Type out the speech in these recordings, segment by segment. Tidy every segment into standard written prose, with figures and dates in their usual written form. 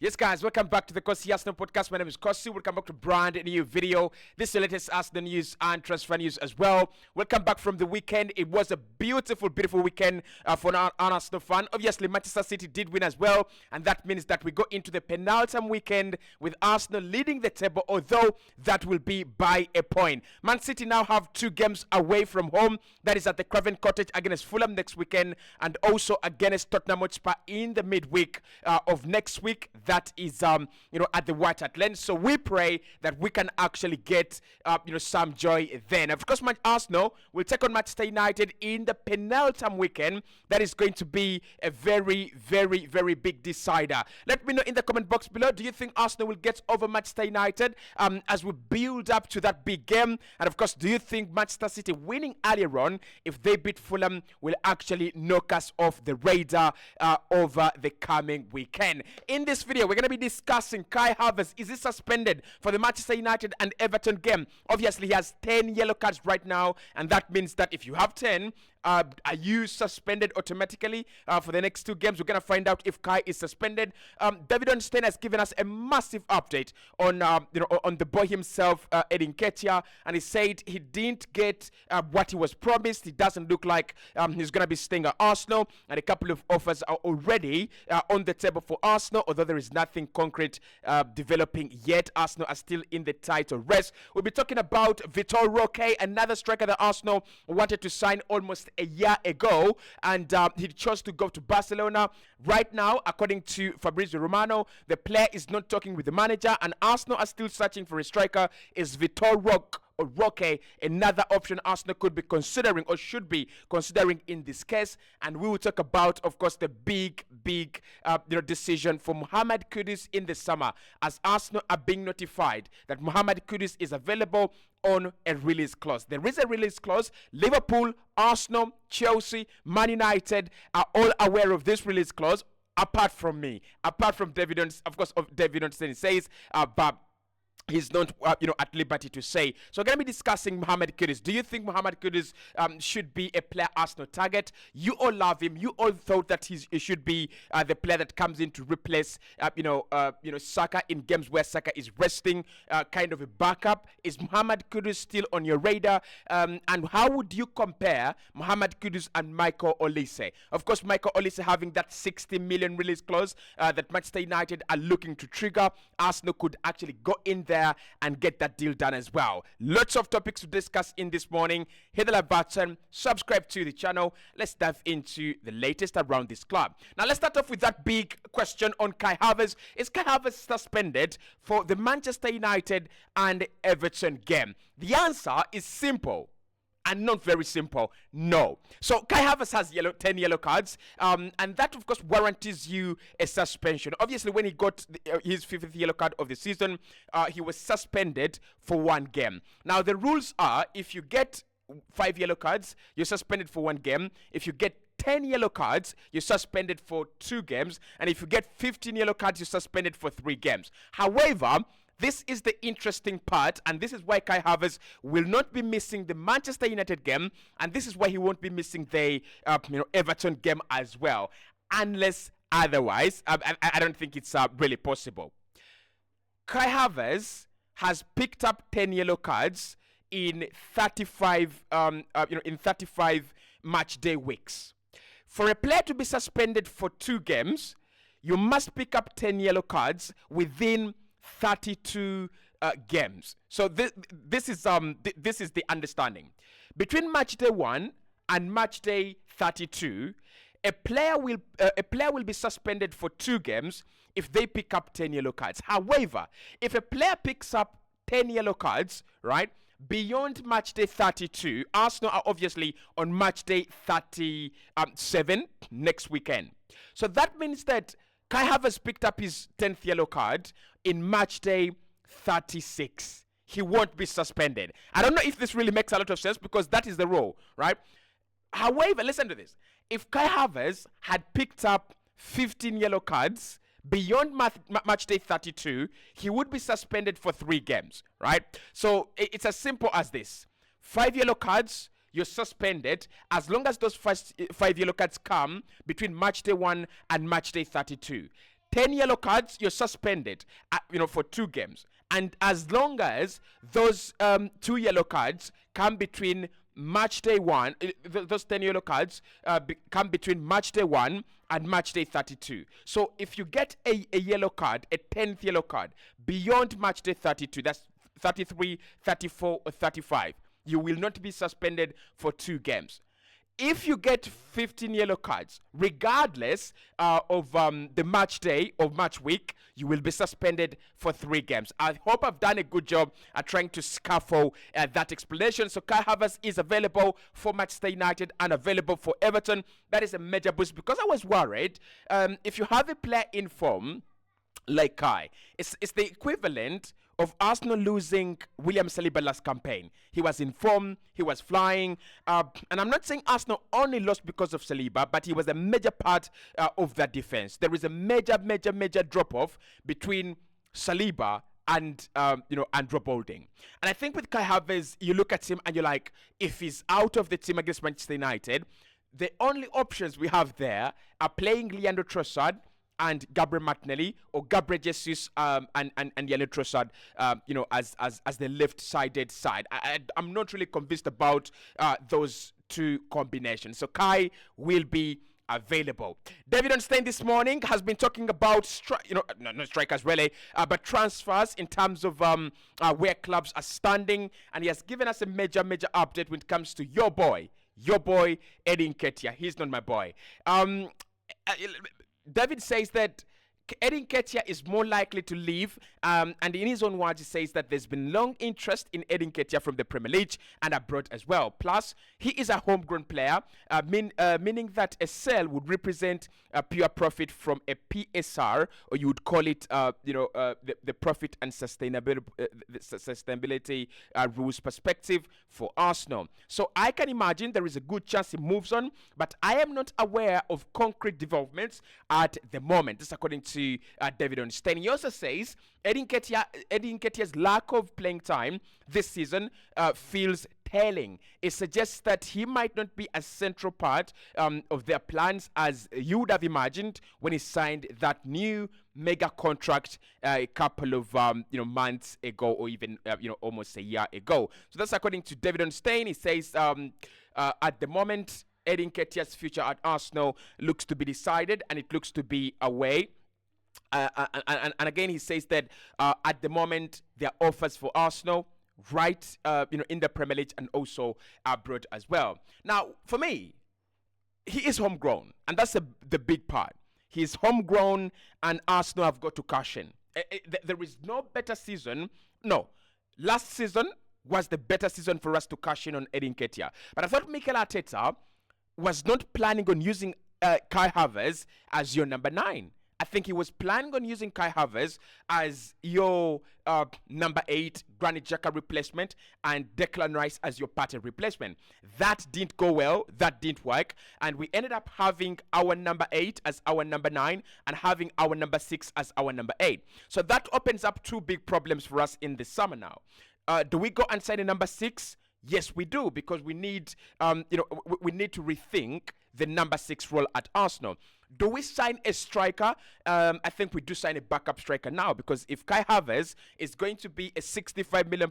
Yes, guys, welcome back to the Cossy podcast. My name is Cossy. Welcome back to brand new video. This is the latest Arsenal news and transfer news as well. Welcome back from the weekend. It was a beautiful, beautiful weekend for an Arsenal fan. Obviously, Manchester City did win as well, and that means that we go into the penultimate weekend with Arsenal leading the table, although that will be by a point. Man City now have 2 games away from home. That is at the Craven Cottage against Fulham next weekend, and also against Tottenham Hotspur in the midweek of next week. That is at the White Hart Lane. So we pray that we can actually get some joy then. Of course, Arsenal will take on Manchester United in the penultimate weekend. That is going to be a very, very, very big decider. Let me know in the comment box below. Do you think Arsenal will get over Manchester United as we build up to that big game? And of course, do you think Manchester City winning earlier on, if they beat Fulham, will actually knock us off the radar over the coming weekend? In this video, we're going to be discussing Kai Havertz. Is he suspended for the Manchester United and Everton game? Obviously, he has 10 yellow cards right now, and that means that if you have 10, are you suspended automatically for the next 2 games? We're going to find out if Kai is suspended. David Onstein has given us a massive update on on the boy himself, Nketiah, and he said he didn't get what he was promised. It doesn't look like he's going to be staying at Arsenal, and a couple of offers are already on the table for Arsenal, although there is nothing concrete developing yet. Arsenal are still in the title race. We'll be talking about Vitor Roque, another striker that Arsenal wanted to sign almost a year ago, and he chose to go to Barcelona. Right now, according to Fabrizio Romano, the player is not talking with the manager, and Arsenal are still searching for a striker. Is Vitor Roque another option Arsenal could be considering or should be considering in this case? And we will talk about, of course, the big decision for Mohammed Kudus in the summer, as Arsenal are being notified that Mohammed Kudus is available on a release clause. There is a release clause. Liverpool, Arsenal, Chelsea, Man United are all aware of this release clause, apart from me, apart from David Onstein says, but he's not, at liberty to say. So we're going to be discussing Mohammed Kudus. Do you think Mohammed Kudus should be a player Arsenal target? You all love him. You all thought that he should be the player that comes in to replace, Saka in games where Saka is resting, kind of a backup. Is Mohammed Kudus still on your radar? And how would you compare Mohammed Kudus and Michael Olise? Of course, Michael Olise having that 60 million release clause that Manchester United are looking to trigger. Arsenal could actually go in there and get that deal done as well. Lots of topics to discuss in this morning. Hit the like button, subscribe to the channel. Let's dive into the latest around this club. Now, let's start off with that big question on Kai Havertz. Is Kai Havertz suspended for the Manchester United and Everton game? The answer is simple. And not very simple, no. So Kai Havertz has 10 yellow cards, and that of course warranties you a suspension. Obviously, when he got his 5th yellow card of the season, he was suspended for 1 game. Now the rules are, if you get 5 yellow cards, you're suspended for 1 game. If you get 10 yellow cards, you're suspended for 2 games, and if you get 15 yellow cards, you're suspended for 3 games. However, this is the interesting part, and this is why Kai Havertz will not be missing the Manchester United game, and this is why he won't be missing the Everton game as well, unless otherwise. I don't think it's really possible. Kai Havertz has picked up 10 yellow cards in 35 match day weeks. For a player to be suspended for 2 games, you must pick up 10 yellow cards within 32 games. So this is the understanding. Between match day 1 and match day 32, a player will be suspended for 2 games if they pick up 10 yellow cards. However, if a player picks up 10 yellow cards, right, beyond match day 32, Arsenal are obviously on match day 37 next weekend. So that means that Kai Havertz picked up his 10th yellow card in match day 36. He won't be suspended. I don't know if this really makes a lot of sense, because that is the rule, right? However, listen to this. If Kai Havertz had picked up 15 yellow cards beyond match day 32, he would be suspended for 3 games, right? So it's as simple as this. 5 yellow cards, you're suspended as long as those first 5 yellow cards come between match day 1 and match day 32. 10 yellow cards, you're suspended, for 2 games. And as long as those 2 yellow cards come between match day 1, those 10 yellow cards come between match day 1 and match day 32. So if you get a yellow card, a 10th yellow card, beyond match day 32, that's 33, 34, or 35, you will not be suspended for 2 games. If you get 15 yellow cards, regardless of the match day or match week, you will be suspended for 3 games. I hope I've done a good job at trying to scaffold that explanation. So Kai Havertz is available for Manchester United and available for Everton. That is a major boost, because I was worried if you have a player in form like Kai, it's the equivalent of Arsenal losing William Saliba last campaign. He was in form, he was flying, and I'm not saying Arsenal only lost because of Saliba, but he was a major part of that defense. There is a major drop-off between Saliba and Andrew Bolding. And I think with Kai Havertz, you look at him and you're like, if he's out of the team against Manchester United, the only options we have there are playing Leandro Trossard and Gabriel Martinelli, or Gabriel Jesus and Leandro Trossard, as the left-sided side. I'm not really convinced about those 2 combinations. So Kai will be available. David Onstein this morning has been talking about not strikers really, but transfers in terms of where clubs are standing, and he has given us a major update when it comes to your boy Eddie Nketiah. He's not my boy. David says that Eddie Nketiah is more likely to leave, and in his own words, he says that there's been long interest in Eddie Nketiah from the Premier League and abroad as well. Plus, he is a homegrown player, meaning that a sale would represent a pure profit from a PSR, or you would call it, the profit and sustainability rules perspective for Arsenal. So I can imagine there is a good chance he moves on, but I am not aware of concrete developments at the moment. This according to David Onstein. He also says Eddie Nketiah's lack of playing time this season feels telling. It suggests that he might not be a central part of their plans as you would have imagined when he signed that new mega contract a couple of months ago, or even almost a year ago. So that's according to David Onstein. He says at the moment, Eddie Nketiah's future at Arsenal looks to be decided, and it looks to be away. And again, he says that at the moment, there are offers for Arsenal right in the Premier League and also abroad as well. Now, for me, he is homegrown, and that's the big part. He's homegrown, and Arsenal have got to cash in. There is no better season. No, last season was the better season for us to cash in on Eddie Nketiah. But I thought Mikel Arteta was not planning on using Kai Havertz as your number 9. I think he was planning on using Kai Havertz as your number 8 Granit Xhaka replacement and Declan Rice as your Partey replacement. That didn't go well. That didn't work. And we ended up having our number 8 as our number 9 and having our number 6 as our number 8. So that opens up 2 big problems for us in the summer now. Do we go and sign a number 6? Yes, we do, because we need, we need to rethink the number 6 role at Arsenal. Do we sign a striker? I think we do sign a backup striker now, because if Kai Havertz is going to be a £65 million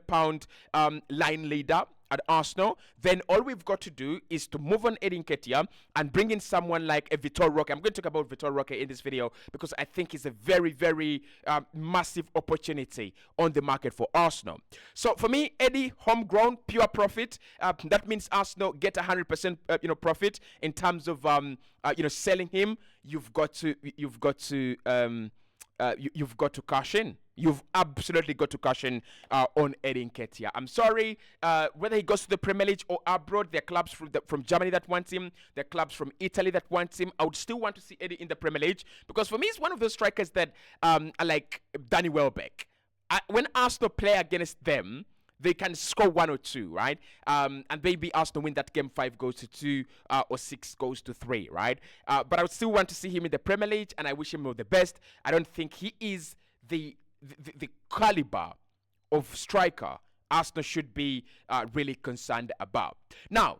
line leader at Arsenal, then all we've got to do is to move on Eddie Nketiah and bring in someone like a Vitor Roque. I'm going to talk about Vitor Roque in this video because I think it's a very, very massive opportunity on the market for Arsenal. So for me, Eddie, homegrown, pure profit. That means Arsenal get 100% profit in terms of selling him. You've got to cash in. You've absolutely got to cash in on Eddie Nketiah. I'm sorry, whether he goes to the Premier League or abroad, there are clubs from Germany that want him. There are clubs from Italy that want him. I would still want to see Eddie in the Premier League because for me, he's one of those strikers that are like Danny Welbeck. When Arsenal play against them, they can score 1 or 2, right? And maybe Arsenal win that game 5 goes to 2 or 6 goes to 3, right? But I would still want to see him in the Premier League, and I wish him all the best. I don't think he is the caliber of striker Arsenal should be really concerned about. Now,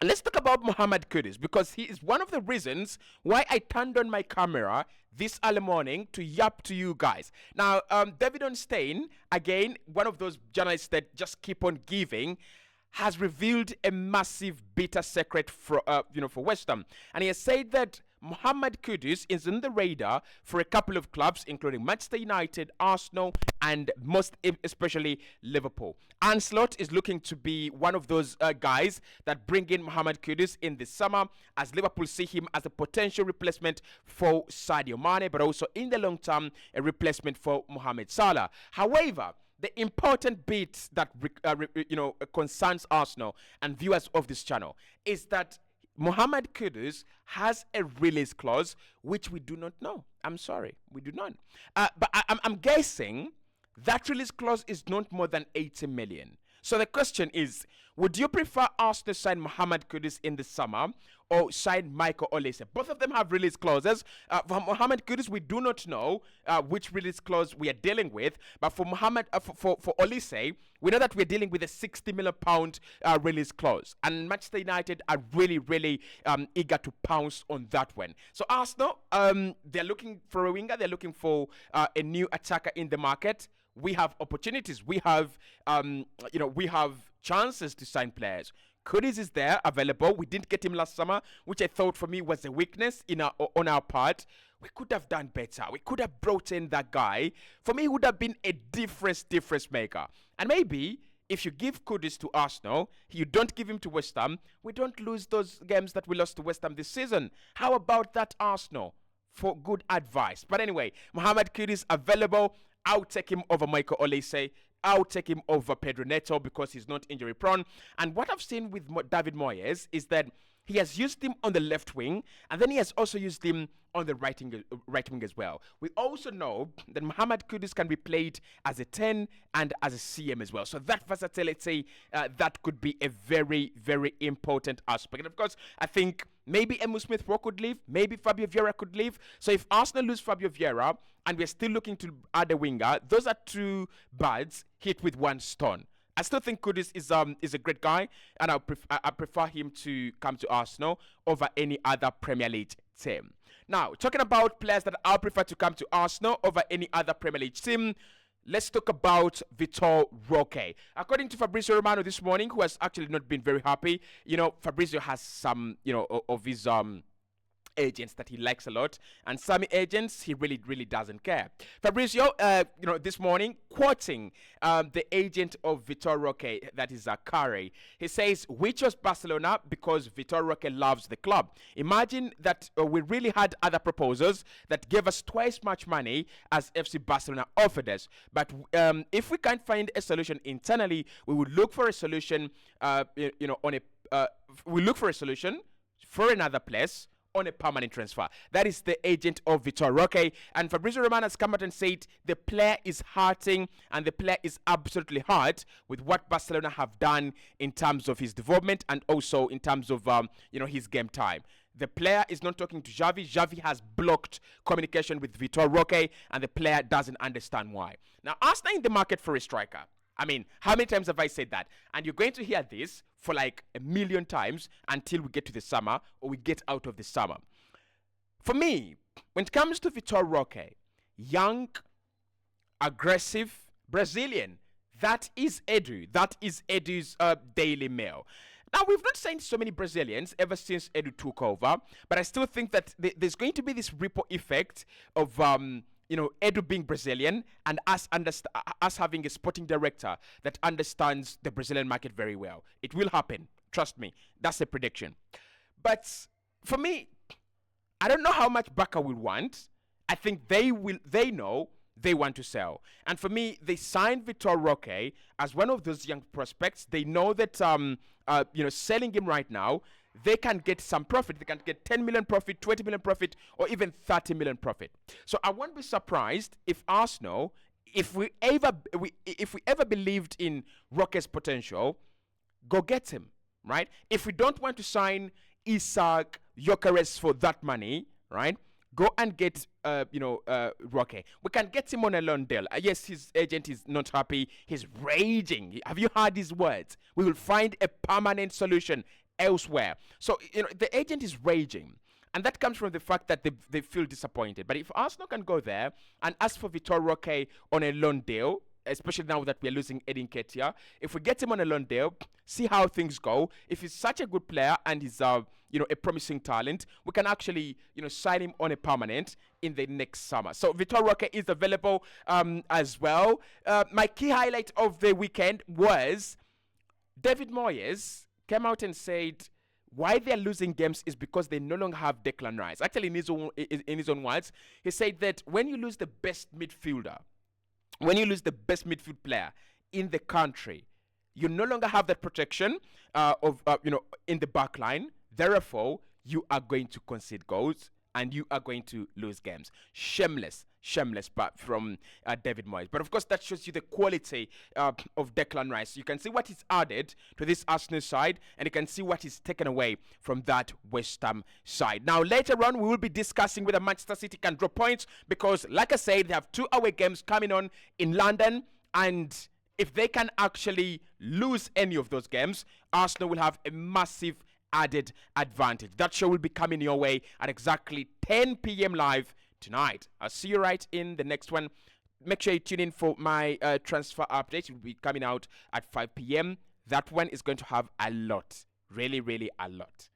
Let's talk about Mohammed Kudus, because he is one of the reasons why I turned on my camera this early morning to yap to you guys. Now, David Stein, again, one of those journalists that just keep on giving, has revealed a massive bitter secret for for West Ham, and he has said that Mohammed Kudus is on the radar for a couple of clubs, including Manchester United, Arsenal, and most especially Liverpool. Ancelotti is looking to be one of those guys that bring in Mohammed Kudus in the summer, as Liverpool see him as a potential replacement for Sadio Mane, but also in the long term, a replacement for Mohamed Salah. However, the important bit that concerns Arsenal and viewers of this channel is that Mohammed Kudus has a release clause which we do not know. I'm sorry, we do not. But I'm guessing that release clause is not more than 80 million. So the question is, would you prefer Arsenal sign Mohammed Kudus in the summer or sign Michael Olise? Both of them have release clauses. For Mohammed Kudus, we do not know which release clause we are dealing with. But for for Olise, we know that we're dealing with a £60 million release clause. And Manchester United are really eager to pounce on that one. So Arsenal, they're looking for a winger. They're looking for a new attacker in the market. We have opportunities. We have, we have chances to sign players. Kudus is there, available. We didn't get him last summer, which I thought for me was a weakness on our part. We could have done better. We could have brought in that guy. For me, he would have been a difference maker. And maybe if you give Kudus to Arsenal, you don't give him to West Ham, we don't lose those games that we lost to West Ham this season. How about that, Arsenal? For good advice. But anyway, Mohammed Kudus available. I'll take him over Michael Olise. I'll take him over Pedro Neto because he's not injury prone. And what I've seen with David Moyes is that he has used him on the left wing, and then he has also used him on the right wing as well. We also know that Mohammed Kudus can be played as a 10 and as a CM as well. So that versatility, that could be a very important aspect. And of course, I think maybe Emile Smith-Rowe could leave, maybe Fabio Vieira could leave. So if Arsenal lose Fabio Vieira and we're still looking to add a winger, those are two birds hit with one stone. I still think Kudus is a great guy, and I prefer him to come to Arsenal over any other Premier League team. Now, talking about players that I prefer to come to Arsenal over any other Premier League team, let's talk about Vitor Roque. According to Fabrizio Romano this morning, who has actually not been very happy, Fabrizio has some, of his agents that he likes a lot, and some agents he really doesn't care. Fabrizio, this morning, quoting the agent of Vitor Roque, that is Kari, he says, "We chose Barcelona because Vitor Roque loves the club. Imagine that we really had other proposals that gave us twice much money as FC Barcelona offered us. But if we can't find a solution internally, we would look for a solution, we look for a solution for another place on a permanent transfer." That is the agent of Vitor Roque. And Fabrizio Romano has come out and said the player is hurting, and the player is absolutely hurt with what Barcelona have done in terms of his development and also in terms of his game time. The player is not talking to Xavi. Xavi has blocked communication with Vitor Roque, and the player doesn't understand why. Now, Arsenal in the market for a striker. I mean, how many times have I said that? And you're going to hear this for like a million times until we get to the summer or we get out of the summer. For me, when it comes to Vitor Roque, young, aggressive, Brazilian, that is Edu. That is Edu's Daily Mail. Now, we've not signed so many Brazilians ever since Edu took over, but I still think that there's going to be this ripple effect of Edu being Brazilian and us having a sporting director that understands the Brazilian market very well. It will happen. Trust me. That's a prediction. But for me, I don't know how much Barca will want. I think they know they want to sell. And for me, they signed Vitor Roque as one of those young prospects. They know that, selling him right now, they can get some profit. They can get 10 million profit, 20 million profit, or even 30 million profit. So I won't be surprised if Arsenal, if we ever believed in Roque's potential, go get him, right? If we don't want to sign Isaac Gyökeres for that money, right? Go and get, Roque. We can get him on a loan deal. Yes, his agent is not happy. He's raging. Have you heard his words? We will find a permanent solution elsewhere. So, the agent is raging. And that comes from the fact that they feel disappointed. But if Arsenal can go there and ask for Vitor Roque on a loan deal, especially now that we're losing Nketiah, if we get him on a loan deal, see how things go. If he's such a good player and he's a promising talent, we can actually sign him on a permanent in the next summer. So Vitor Roque is available as well. My key highlight of the weekend was David Moyes came out and said why they're losing games is because they no longer have Declan Rice. Actually, in his own words, he said that when you lose the best midfielder, when you lose the best midfield player in the country, you no longer have that protection in the back line. Therefore, you are going to concede goals and you are going to lose games. Shameless but from David Moyes. But of course, that shows you the quality of Declan Rice. You can see what is added to this Arsenal side, and you can see what is taken away from that West Ham side. Now, later on, we will be discussing whether Manchester City can drop points because, like I said, they have 2 away games coming on in London, and if they can actually lose any of those games, Arsenal will have a massive added advantage. That show will be coming your way at exactly 10 p.m. live tonight. I'll see you right in the next one. Make sure you tune in for my transfer update. It will be coming out at 5 p.m. That one is going to have a lot. Really, really a lot.